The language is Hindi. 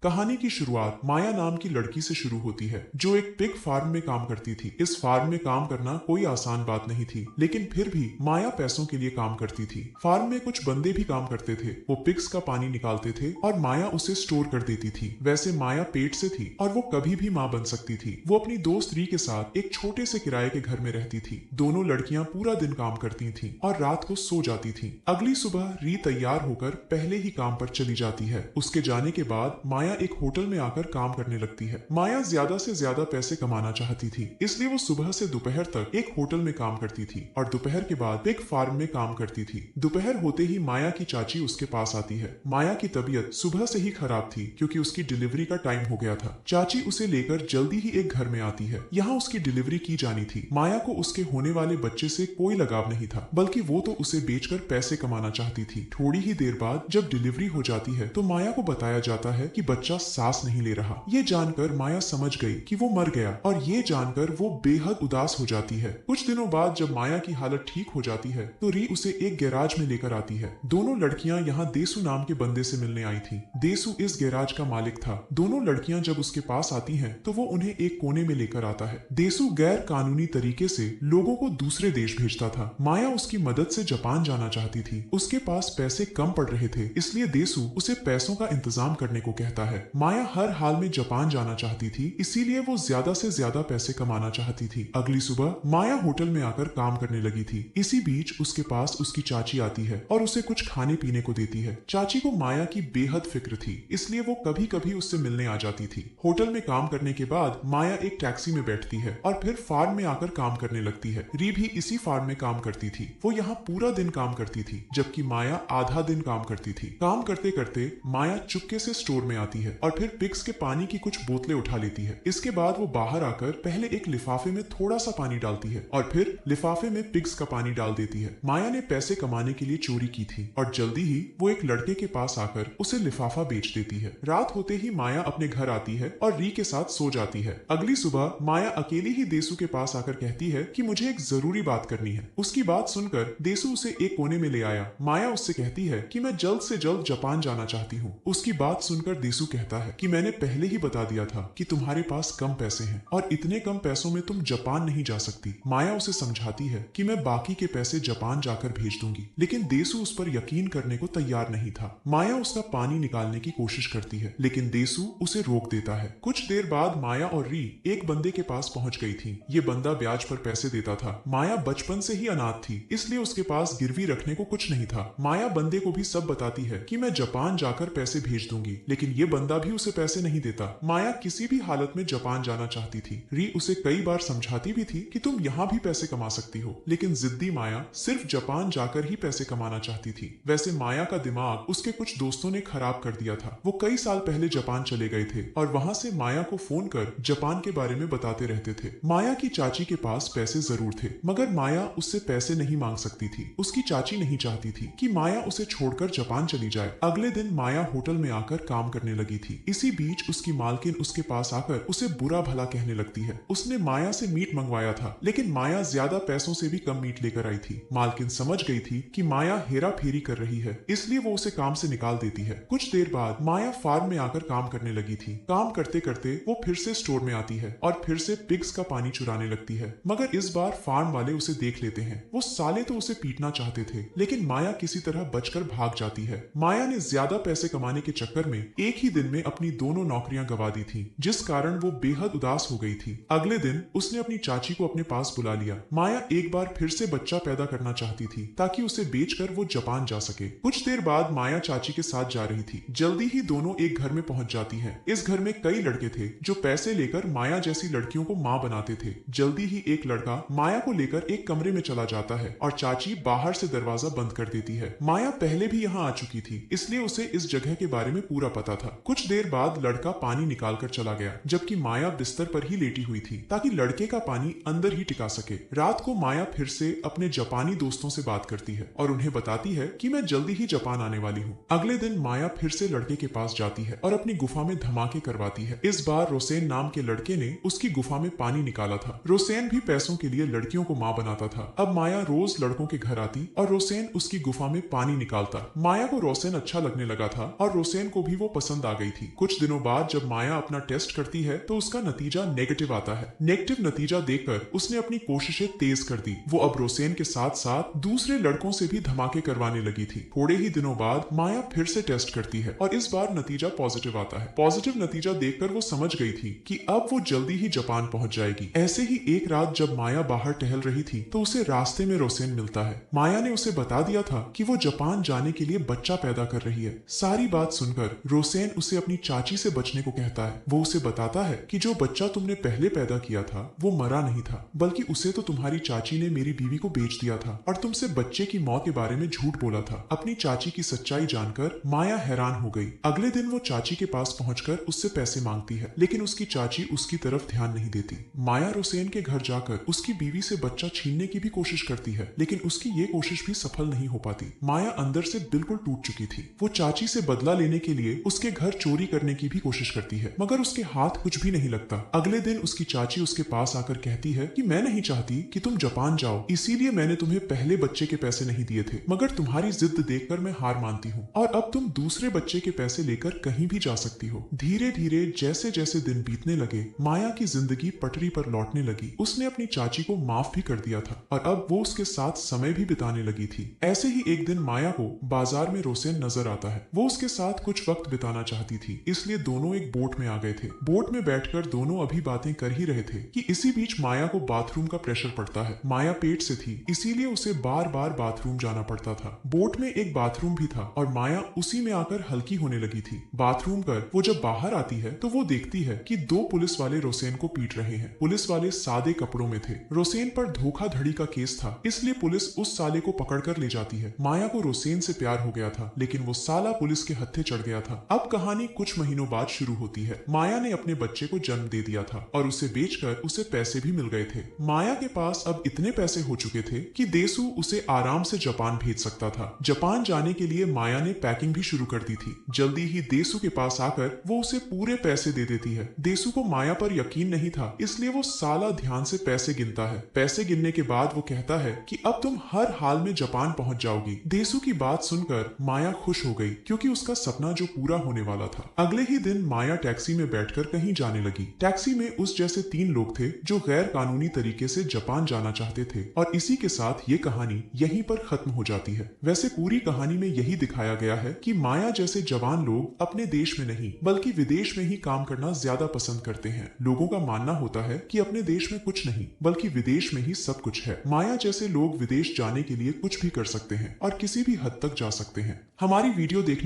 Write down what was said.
कहानी की शुरुआत माया नाम की लड़की से शुरू होती है जो एक पिग फार्म में काम करती थी। इस फार्म में काम करना कोई आसान बात नहीं थी, लेकिन फिर भी माया पैसों के लिए काम करती थी। फार्म में कुछ बंदे भी काम करते थे, वो पिग्स का पानी निकालते थे और माया उसे स्टोर कर देती थी। वैसे माया पेट से थी और वो कभी भी माँ बन सकती थी। वो अपनी दोस्त री के साथ एक छोटे से किराए के घर में रहती थी। दोनों लड़कियां पूरा दिन काम करती थीं और रात को सो जाती थीं। अगली सुबह री तैयार होकर पहले ही काम पर चली जाती है। उसके जाने के बाद माया एक होटल में आकर काम करने लगती है। माया ज्यादा से ज्यादा पैसे कमाना चाहती थी, इसलिए वो सुबह से दोपहर तक एक होटल में काम करती थी और दोपहर के बाद पिग फार्म में काम करती थी। दोपहर होते ही माया की चाची उसके पास आती है। माया की तबीयत सुबह से ही खराब थी क्योंकि उसकी डिलीवरी का टाइम हो गया था। चाची उसे लेकर जल्दी ही एक घर में आती है। यहाँ उसकी डिलीवरी की जानी थी। माया को उसके होने वाले बच्चे से कोई लगाव नहीं था, बल्कि वो तो उसे बेचकर पैसे कमाना चाहती थी। थोड़ी ही देर बाद जब डिलीवरी हो जाती है तो माया को बताया जाता है कि बच्चा सांस नहीं ले रहा। ये जानकर माया समझ गई कि वो मर गया और ये जानकर वो बेहद उदास हो जाती है। कुछ दिनों बाद जब माया की हालत ठीक हो जाती है तो री उसे एक गैराज में लेकर आती है। दोनों लड़कियां यहाँ देसु नाम के बंदे से मिलने आई थी। देसु इस गैराज का मालिक था। दोनों लड़कियां जब उसके पास आती हैं तो वो उन्हें एक कोने में लेकर आता है। देसु गैर कानूनी तरीके से लोगों को दूसरे देश भेजता था। माया उसकी मदद से जापान जाना चाहती थी। उसके पास पैसे कम पड़ रहे थे, इसलिए देसु उसे पैसों का इंतजाम करने को कहता है। माया हर हाल में जापान जाना चाहती थी, इसीलिए वो ज्यादा से ज्यादा पैसे कमाना चाहती थी। अगली सुबह माया होटल में आकर काम करने लगी थी। इसी बीच उसके पास उसकी चाची आती है और उसे कुछ खाने पीने को देती है। चाची को माया की बेहद फिक्र थी, इसलिए वो कभी कभी उससे मिलने आ जाती थी। होटल में काम करने के बाद माया एक टैक्सी में बैठती है और फिर फार्म में आकर काम करने लगती है। री भी इसी फार्म में काम करती थी। वो यहाँ पूरा दिन काम करती थी, जबकि माया आधा दिन काम करती थी। काम करते करते माया चुपके से स्टोर में आती है और फिर पिग्स के पानी की कुछ बोतलें उठा लेती है। इसके बाद वो बाहर आकर पहले एक लिफाफे में थोड़ा सा पानी डालती है और फिर लिफाफे में पिग्स का पानी डाल देती है। माया ने पैसे कमाने के लिए चोरी की थी और जल्दी ही वो एक लड़के के पास आकर उसे लिफाफा बेच देती है। रात होते ही माया अपने घर आती है और री के साथ सो जाती है। अगली सुबह माया अकेली ही देसु के पास आकर कहती है कि मुझे एक जरूरी बात करनी है। उसकी बात सुनकर देसु उसे एक कोने में ले आया। माया उससे कहती है कि मैं जल्द से जल्द जापान जाना चाहती हूँ। उसकी बात सुनकर देसु कहता है कि मैंने पहले ही बता दिया था कि तुम्हारे पास कम पैसे हैं और इतने कम पैसों में तुम जापान नहीं जा सकती। माया उसे समझाती है कि मैं बाकी के पैसे जापान जाकर भेज दूंगी, लेकिन देसु उस पर यकीन करने को तैयार नहीं था। माया उसका पानी निकालने की कोशिश करती है, लेकिन देसु उसे रोक देता है। कुछ देर बाद माया और री एक बंदे के पास पहुंच गई थी। ये बंदा ब्याज पर पैसे देता था। माया बचपन से ही अनाथ थी, इसलिए उसके पास गिरवी रखने को कुछ नहीं था। माया बंदे को भी सब बताती है कि मैं जापान जाकर पैसे भेज दूंगी, लेकिन ये बंदा भी उसे पैसे नहीं देता। माया किसी भी हालत में जापान जाना चाहती थी। री उसे कई बार समझाती भी थी कि तुम यहाँ भी पैसे कमा सकती हो, लेकिन जिद्दी माया सिर्फ जापान जाकर ही पैसे कमाना चाहती थी। वैसे माया का दिमाग उसके कुछ दोस्तों ने खराब कर दिया था। वो कई साल पहले जापान चले गए थे और वहां से माया को फोन कर जापान के बारे में बताते रहते थे। माया की चाची के पास पैसे जरूर थे, मगर माया उससे पैसे नहीं मांग सकती थी। उसकी चाची नहीं चाहती थी कि माया उसे छोड़कर जापान चली जाए। अगले दिन माया होटल में आकर काम करने लगी थी। इसी बीच उसकी मालकिन उसके पास आकर उसे बुरा भला कहने लगती है। उसने माया से मीट मंगवाया था, लेकिन माया ज्यादा पैसों से भी कम मीट लेकर आई थी। मालकिन समझ गई थी कि माया हेरा फेरी कर रही है, इसलिए वो उसे काम से निकाल देती है। कुछ देर बाद माया फार्म में आकर काम करने लगी थी। काम करते करते वो फिर से स्टोर में आती है और फिर से पिग्स का पानी चुराने लगती है, मगर इस बार फार्म वाले उसे देख लेते हैं। वो साले तो उसे पीटना चाहते थे, लेकिन माया किसी तरह बचकर भाग जाती है। माया ने ज्यादा पैसे कमाने के चक्कर में एक ही दिन में अपनी दोनों नौकरियां गवा दी थी, जिस कारण वो बेहद उदास हो गई थी। अगले दिन उसने अपनी चाची को अपने पास बुला लिया। माया एक बार फिर से बच्चा पैदा करना चाहती थी ताकि उसे बेचकर वो जापान जा सके। कुछ देर बाद माया चाची के साथ जा रही थी। जल्दी ही दोनों एक घर में पहुंच जाती हैं। इस घर में कई लड़के थे जो पैसे लेकर माया जैसी लड़कियों को मां बनाते थे। जल्दी ही एक लड़का माया को लेकर एक कमरे में चला जाता है और चाची बाहर से दरवाजा बंद कर देती है। माया पहले भी यहाँ आ चुकी थी, इसलिए उसे इस जगह के बारे में पूरा पता था। कुछ देर बाद लड़का पानी निकाल कर चला गया, जबकि माया बिस्तर पर ही लेटी हुई थी ताकि लड़के का पानी अंदर ही टिका सके। रात को माया फिर से अपने जापानी दोस्तों से बात करती है और उन्हें बताती है कि मैं जल्दी ही जापान आने वाली हूँ। अगले दिन माया फिर से लड़के के पास जाती है और अपनी गुफा में धमाके करवाती है। इस बार रोसेन नाम के लड़के ने उसकी गुफा में पानी निकाला था। रोसेन भी पैसों के लिए लड़कियों को मां बनाता था। अब माया रोज लड़कों के घर आती और रोसेन उसकी गुफा में पानी निकालता। माया को रोसेन अच्छा लगने लगा था और रोसेन को भी वो पसंद आ गई थी। कुछ दिनों बाद जब माया अपना टेस्ट करती है तो उसका नतीजा नेगेटिव आता है। नेगेटिव नतीजा देखकर उसने अपनी कोशिशें तेज कर दी। वो अब रोसेन के साथ साथ दूसरे लड़कों से भी धमाके करवाने लगी थी। थोड़े ही दिनों बाद माया फिर से टेस्ट करती है और इस बार नतीजा पॉजिटिव आता है। पॉजिटिव नतीजा देखकर वो समझ गई थी कि अब वो जल्दी ही जापान पहुंच जाएगी। ऐसे ही एक रात जब माया बाहर टहल रही थी तो उसे रास्ते में रोसेन मिलता है। माया ने उसे बता दिया था कि वो जापान जाने के लिए बच्चा पैदा कर रही है। सारी बात सुनकर रोसेन उसे अपनी चाची से बचने को कहता है। वो उसे बताता है कि जो बच्चा तुमने पहले पैदा किया था वो मरा नहीं था, बल्कि उसे तो तुम्हारी चाची ने मेरी बीवी को बेच दिया था और तुमसे बच्चे की मौत के बारे में झूठ बोला था। अपनी चाची की सच्चाई जानकर माया हैरान हो गई। अगले दिन वो चाची के पास पहुंचकर उससे पैसे मांगती है, लेकिन उसकी चाची उसकी तरफ ध्यान नहीं देती। माया रोसेन के घर जाकर उसकी बीवी से बच्चा छीनने की भी कोशिश करती है, लेकिन उसकी ये कोशिश भी सफल नहीं हो पाती। माया अंदर से बिल्कुल टूट चुकी थी। वो चाची से बदला लेने के लिए उसके घर चोरी करने की भी कोशिश करती है, मगर उसके हाथ कुछ भी नहीं लगता। अगले दिन उसकी चाची उसके पास आकर कहती है कि मैं नहीं चाहती कि तुम जापान जाओ, इसीलिए मैंने तुम्हें पहले बच्चे के पैसे नहीं दिए थे, मगर तुम्हारी जिद देखकर मैं हार मानती हूँ और अब तुम दूसरे बच्चे के पैसे लेकर कहीं भी जा सकती हो। धीरे धीरे जैसे जैसे दिन बीतने लगे माया की जिंदगी पटरी पर लौटने लगी। उसने अपनी चाची को माफ भी कर दिया था और अब वो उसके साथ समय भी बिताने लगी थी। ऐसे ही एक दिन माया को बाजार में रोसेन नजर आता है। वो उसके साथ कुछ वक्त बिताना चाहती थी, इसलिए दोनों एक बोट में आ गए थे। बोट में बैठकर दोनों अभी बातें कर ही रहे थे कि इसी बीच माया को बाथरूम का प्रेशर पड़ता है। माया पेट से थी, इसीलिए उसे बार बार बाथरूम जाना पड़ता था। बोट में एक बाथरूम भी था और माया उसी में आकर हल्की होने लगी थी। बाथरूम कर वो जब बाहर आती है तो वो देखती है कि दो पुलिस वाले रोसेन को पीट रहे हैं। पुलिस वाले सादे कपड़ों में थे। रोसेन पर धोखाधड़ी का केस था, इसलिए पुलिस उस साले को पकड़कर ले जाती है। माया को रोसेन से प्यार हो गया था, लेकिन वो साला पुलिस के हत्थे चढ़ गया था। अब कहानी कुछ महीनों बाद शुरू होती है। माया ने अपने बच्चे को जन्म दे दिया था और उसे बेचकर उसे पैसे भी मिल गए थे। माया के पास अब इतने पैसे हो चुके थे कि देसु उसे आराम से जापान भेज सकता था। जापान जाने के लिए माया ने पैकिंग भी शुरू कर दी थी। जल्दी ही देसु के पास आकर वो उसे पूरे पैसे दे देती है। देसु को माया पर यकीन नहीं था, इसलिए वो साला ध्यान से पैसे गिनता है। पैसे गिनने के बाद वो कहता है कि अब तुम हर हाल में जापान पहुंच जाओगी। देसु की बात सुनकर माया खुश हो गई, क्योंकि उसका सपना जो पूरा होने वाला था। अगले ही दिन माया टैक्सी में बैठकर कहीं जाने लगी। टैक्सी में उस जैसे 3 लोग थे जो गैर कानूनी तरीके से जापान जाना चाहते थे और इसी के साथ ये कहानी यहीं पर खत्म हो जाती है। वैसे पूरी कहानी में यही दिखाया गया है कि माया जैसे जवान लोग अपने देश में नहीं बल्कि विदेश में ही काम करना ज्यादा पसंद करते हैं। लोगों का मानना होता है कि अपने देश में कुछ नहीं बल्कि विदेश में ही सब कुछ है। माया जैसे लोग विदेश जाने के लिए कुछ भी कर सकते हैं और किसी भी हद तक जा सकते हैं। हमारी वीडियो देखने